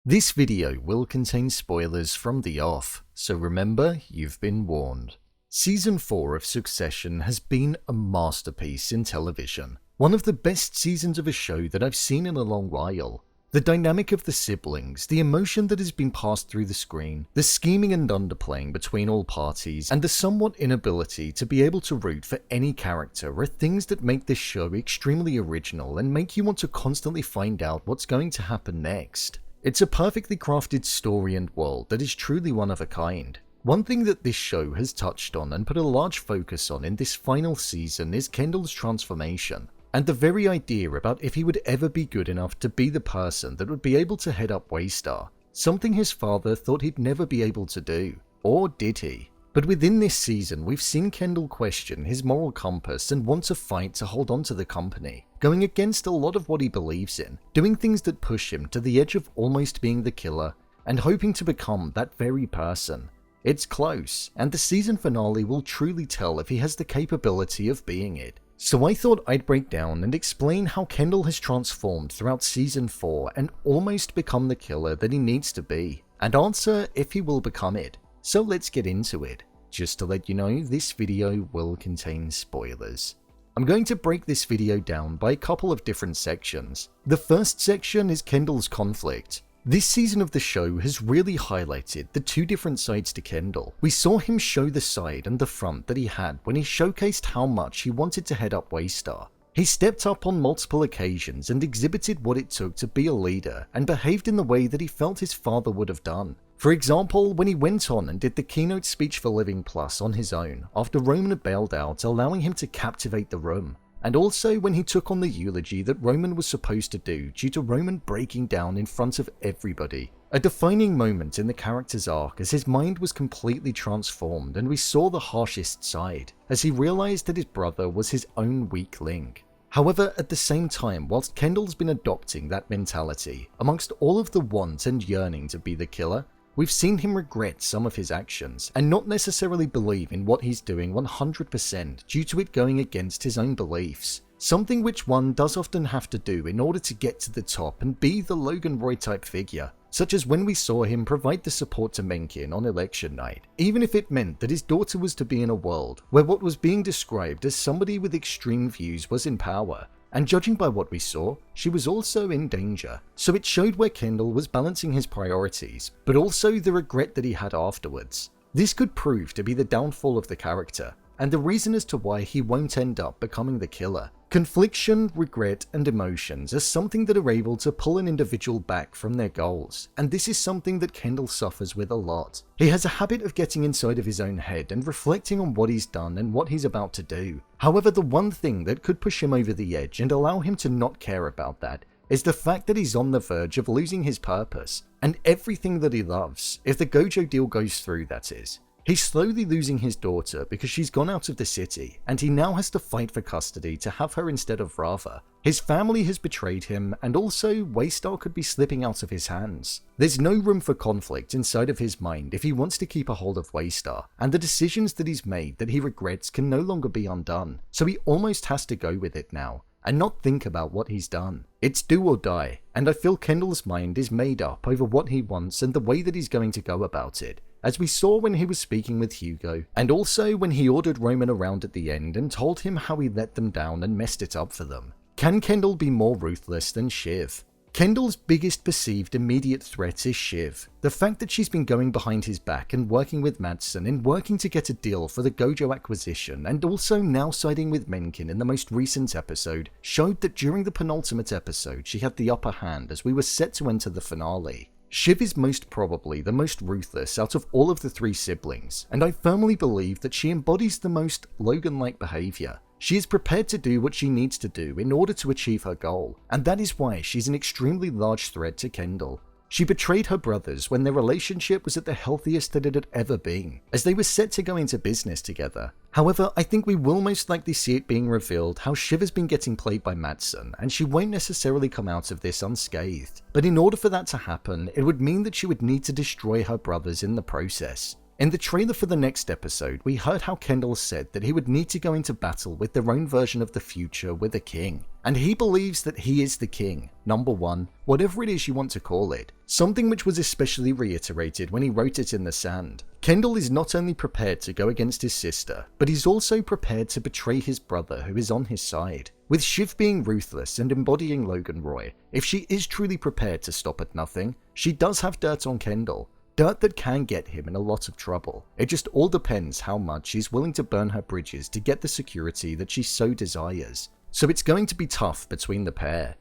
This video will contain spoilers from the off, so remember, you've been warned. Season 4 of Succession has been a masterpiece in television. One of the best seasons of a show that I've seen in a long while. The dynamic of the siblings, the emotion that has been passed through the screen, the scheming and underplaying between all parties, and the somewhat inability to be able to root for any character are things that make this show extremely original and make you want to constantly find out what's going to happen next. It's a perfectly crafted story and world that is truly one of a kind. One thing that this show has touched on and put a large focus on in this final season is Kendall's transformation, and the very idea about if he would ever be good enough to be the person that would be able to head up Waystar, something his father thought he'd never be able to do. Or did he? But within this season, we've seen Kendall question his moral compass and want to fight to hold on to the company, going against a lot of what he believes in, doing things that push him to the edge of almost being the killer, and hoping to become that very person. It's close, and the season finale will truly tell if he has the capability of being it. So I thought I'd break down and explain how Kendall has transformed throughout season 4 and almost become the killer that he needs to be, and answer if he will become it. So let's get into it. Just to let you know, this video will contain spoilers. I'm going to break this video down by a couple of different sections. The first section is Kendall's conflict. This season of the show has really highlighted the two different sides to Kendall. We saw him show the side and the front that he had when he showcased how much he wanted to head up Waystar. He stepped up on multiple occasions and exhibited what it took to be a leader and behaved in the way that he felt his father would have done. For example, when he went on and did the keynote speech for Living Plus on his own after Roman had bailed out, allowing him to captivate the room. And also when he took on the eulogy that Roman was supposed to do due to Roman breaking down in front of everybody. A defining moment in the character's arc as his mind was completely transformed and we saw the harshest side, as he realized that his brother was his own weak link. However, at the same time, whilst Kendall's been adopting that mentality, amongst all of the want and yearning to be the killer, we've seen him regret some of his actions and not necessarily believe in what he's doing 100% due to it going against his own beliefs. Something which one does often have to do in order to get to the top and be the Logan Roy type figure, such as when we saw him provide the support to Mencken on election night, even if it meant that his daughter was to be in a world where what was being described as somebody with extreme views was in power. And judging by what we saw, she was also in danger. So it showed where Kendall was balancing his priorities, but also the regret that he had afterwards. This could prove to be the downfall of the character, and the reason as to why he won't end up becoming the killer. Confliction, regret, and emotions are something that are able to pull an individual back from their goals, and this is something that Kendall suffers with a lot. He has a habit of getting inside of his own head and reflecting on what he's done and what he's about to do. However, the one thing that could push him over the edge and allow him to not care about that is the fact that he's on the verge of losing his purpose and everything that he loves, if the Gojo deal goes through, that is. He's slowly losing his daughter because she's gone out of the city, and he now has to fight for custody to have her instead of Rava. His family has betrayed him, and also Waystar could be slipping out of his hands. There's no room for conflict inside of his mind if he wants to keep a hold of Waystar, and the decisions that he's made that he regrets can no longer be undone, so he almost has to go with it now, and not think about what he's done. It's do or die, and I feel Kendall's mind is made up over what he wants and the way that he's going to go about it, as we saw when he was speaking with Hugo, and also when he ordered Roman around at the end and told him how he let them down and messed it up for them. Can Kendall be more ruthless than Shiv? Kendall's biggest perceived immediate threat is Shiv. The fact that she's been going behind his back and working with Madsen and working to get a deal for the Gojo acquisition, and also now siding with Mencken in the most recent episode, showed that during the penultimate episode she had the upper hand as we were set to enter the finale. Shiv is most probably the most ruthless out of all of the three siblings, and I firmly believe that she embodies the most Logan-like behavior. She is prepared to do what she needs to do in order to achieve her goal, and that is why she's an extremely large threat to Kendall. She betrayed her brothers when their relationship was at the healthiest that it had ever been, as they were set to go into business together. However, I think we will most likely see it being revealed how Shiv has been getting played by Madsen, and she won't necessarily come out of this unscathed. But in order for that to happen, it would mean that she would need to destroy her brothers in the process. In the trailer for the next episode, we heard how Kendall said that he would need to go into battle with their own version of the future with a king. And he believes that he is the king, number one, whatever it is you want to call it. Something which was especially reiterated when he wrote it in the sand. Kendall is not only prepared to go against his sister, but he's also prepared to betray his brother who is on his side. With Shiv being ruthless and embodying Logan Roy, if she is truly prepared to stop at nothing, she does have dirt on Kendall. Dirt that can get him in a lot of trouble. It just all depends how much she's willing to burn her bridges to get the security that she so desires. So it's going to be tough between the pair.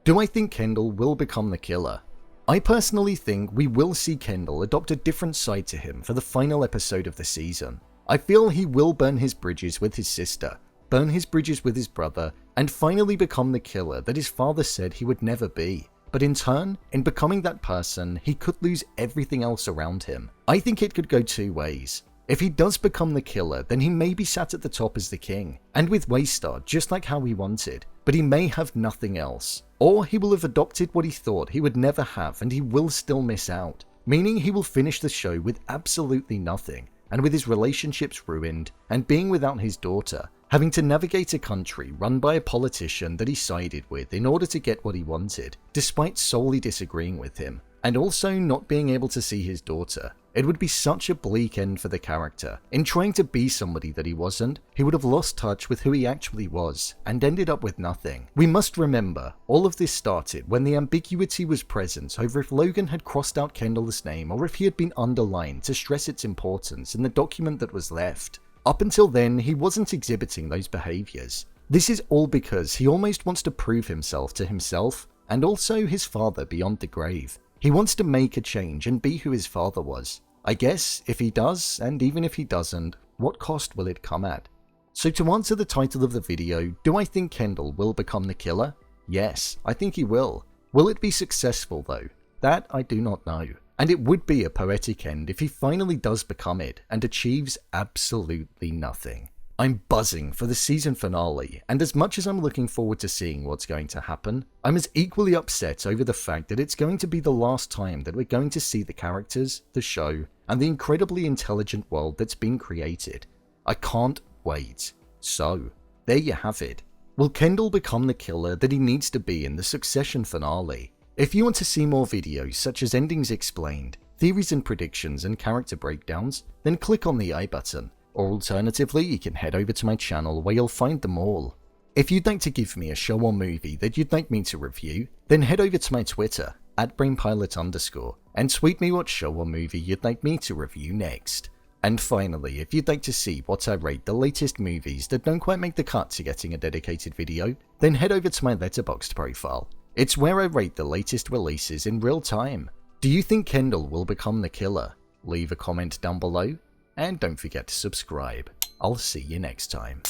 Do I think Kendall will become the killer? I personally think we will see Kendall adopt a different side to him for the final episode of the season. I feel he will burn his bridges with his sister, burn his bridges with his brother, and finally become the killer that his father said he would never be. But in turn, in becoming that person, he could lose everything else around him. I think it could go two ways. If he does become the killer, then he may be sat at the top as the king, and with Waystar just like how he wanted, but he may have nothing else. Or he will have adopted what he thought he would never have and he will still miss out, meaning he will finish the show with absolutely nothing, and with his relationships ruined, and being without his daughter, having to navigate a country run by a politician that he sided with in order to get what he wanted, despite solely disagreeing with him, and also not being able to see his daughter. It would be such a bleak end for the character. In trying to be somebody that he wasn't, he would have lost touch with who he actually was, and ended up with nothing. We must remember, all of this started when the ambiguity was present over if Logan had crossed out Kendall's name or if he had been underlined to stress its importance in the document that was left. Up until then, he wasn't exhibiting those behaviors. This is all because he almost wants to prove himself to himself, and also his father beyond the grave. He wants to make a change and be who his father was. I guess, if he does, and even if he doesn't, what cost will it come at? So to answer the title of the video, do I think Kendall will become the killer? Yes, I think he will. Will it be successful though? That I do not know. And it would be a poetic end if he finally does become it and achieves absolutely nothing. I'm buzzing for the season finale, and as much as I'm looking forward to seeing what's going to happen, I'm as equally upset over the fact that it's going to be the last time that we're going to see the characters, the show, and the incredibly intelligent world that's been created. I can't wait. So, there you have it. Will Kendall become the killer that he needs to be in the Succession finale? If you want to see more videos such as endings explained, theories and predictions and character breakdowns, then click on the I button, or alternatively you can head over to my channel where you'll find them all. If you'd like to give me a show or movie that you'd like me to review, then head over to my Twitter, @BrainPilot_, and tweet me what show or movie you'd like me to review next. And finally, if you'd like to see what I rate the latest movies that don't quite make the cut to getting a dedicated video, then head over to my Letterboxd profile. It's where I rate the latest releases in real time. Do you think Kendall will become the killer? Leave a comment down below, and don't forget to subscribe. I'll see you next time.